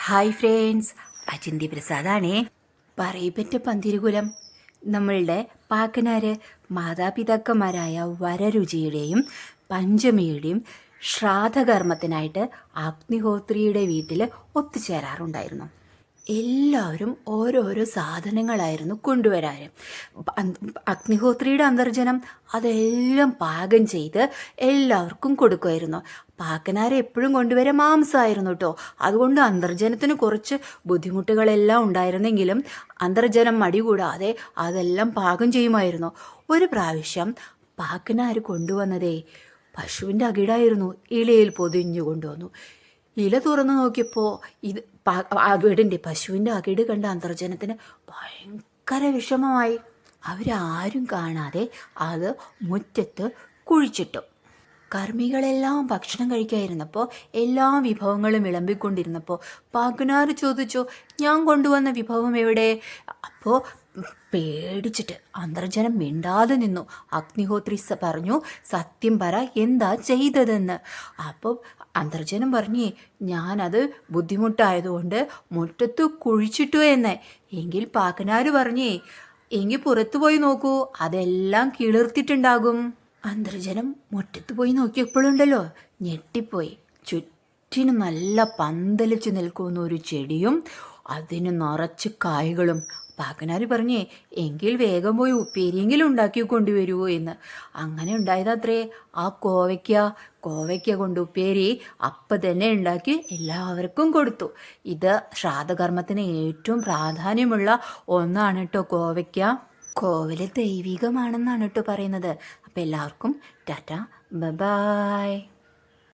Hi friends, അചിന്തി പ്രസാദാണേ. പറയിപ്പറ്റ Panthirukulam നമ്മളുടെ പാക്കനാര് മാതാപിതാക്കന്മാരായ വരരുചിയുടെയും പഞ്ചമിയുടെയും ശ്രാദ്ധകർമ്മത്തിനായിട്ട് അഗ്നിഹോത്രിയുടെ വീട്ടിൽ ഒത്തുചേരാറുണ്ടായിരുന്നു. എല്ലാവരും ഓരോരോ സാധനങ്ങളായിരുന്നു കൊണ്ടുവരാൻ. അഗ്നിഹോത്രിയുടെ അന്തർജനം അതെല്ലാം പാകം ചെയ്ത് എല്ലാവർക്കും കൊടുക്കുമായിരുന്നു. പാക്കനാരെ എപ്പോഴും കൊണ്ടുവരാൻ മാംസമായിരുന്നു കേട്ടോ. അതുകൊണ്ട് അന്തർജനത്തിന് കുറച്ച് ബുദ്ധിമുട്ടുകളെല്ലാം ഉണ്ടായിരുന്നെങ്കിലും അന്തർജനം മടി കൂടാതെ അതെല്ലാം പാകം ചെയ്യുമായിരുന്നു. ഒരു പ്രാവശ്യം പാക്കനാർ കൊണ്ടുവന്നതേ പശുവിൻ്റെ അകിടായിരുന്നു. ഇലയിൽ പൊതിഞ്ഞു കൊണ്ടുവന്നു. ഇല തുറന്നു നോക്കിയപ്പോൾ ഇത് അകിടിൻ്റെ പശുവിൻ്റെ അകിട് കണ്ട അന്തർജനത്തിന് ഭയങ്കര വിഷമമായി. അവരാരും കാണാതെ അത് മുറ്റത്ത് കുഴിച്ചിട്ടു. കർമ്മികളെല്ലാം ഭക്ഷണം കഴിക്കാതിരുന്നപ്പോൾ എല്ലാ വിഭവങ്ങളും വിളമ്പിക്കൊണ്ടിരുന്നപ്പോൾ പാക്കനാർ ചോദിച്ചു, ഞാൻ കൊണ്ടുവന്ന വിഭവം എവിടെ? അപ്പോൾ പേടിച്ചിട്ട് അന്തർജനം മിണ്ടാതെ നിന്നു. അഗ്നിഹോത്രി പറഞ്ഞു, സത്യം പറ, എന്താ ചെയ്തതെന്ന്. അപ്പോൾ അന്തർജനം പറഞ്ഞേ, ഞാനത് ബുദ്ധിമുട്ടായതുകൊണ്ട് മുറ്റത്ത് കുഴിച്ചിട്ടു എന്ന്. എങ്കിൽ പാക്കനാർ പറഞ്ഞേ, എങ്കിൽ പുറത്തു പോയി നോക്കൂ, അതെല്ലാം കിളിർത്തിട്ടുണ്ടാകും. അന്തർജനം മുറ്റത്ത് പോയി നോക്കിയപ്പോഴുണ്ടല്ലോ ഞെട്ടിപ്പോയി. ചുറ്റിനും നല്ല പന്തലിച്ച് നിൽക്കുന്ന ഒരു ചെടിയും അതിന് നിറച്ച് കായ്കളും. പാക്കനാർ പറഞ്ഞേ, എങ്കിൽ വേഗം പോയി ഉപ്പേരിയെങ്കിലും ഉണ്ടാക്കി കൊണ്ടുവരുമോ എന്ന്. അങ്ങനെ ഉണ്ടായതത്രേ ആ കോവയ്ക്ക കൊണ്ട് ഉപ്പേരി അപ്പം തന്നെ ഉണ്ടാക്കി എല്ലാവർക്കും കൊടുത്തു. ഇത് ശ്രാദ്ധകർമ്മത്തിന് ഏറ്റവും പ്രാധാന്യമുള്ള ഒന്നാണ് കേട്ടോ കോവയ്ക്ക. കോവല് ദൈവികമാണെന്നാണ് കേട്ടോ പറയുന്നത്. അപ്പം എല്ലാവർക്കും ടാറ്റ, ബൈ.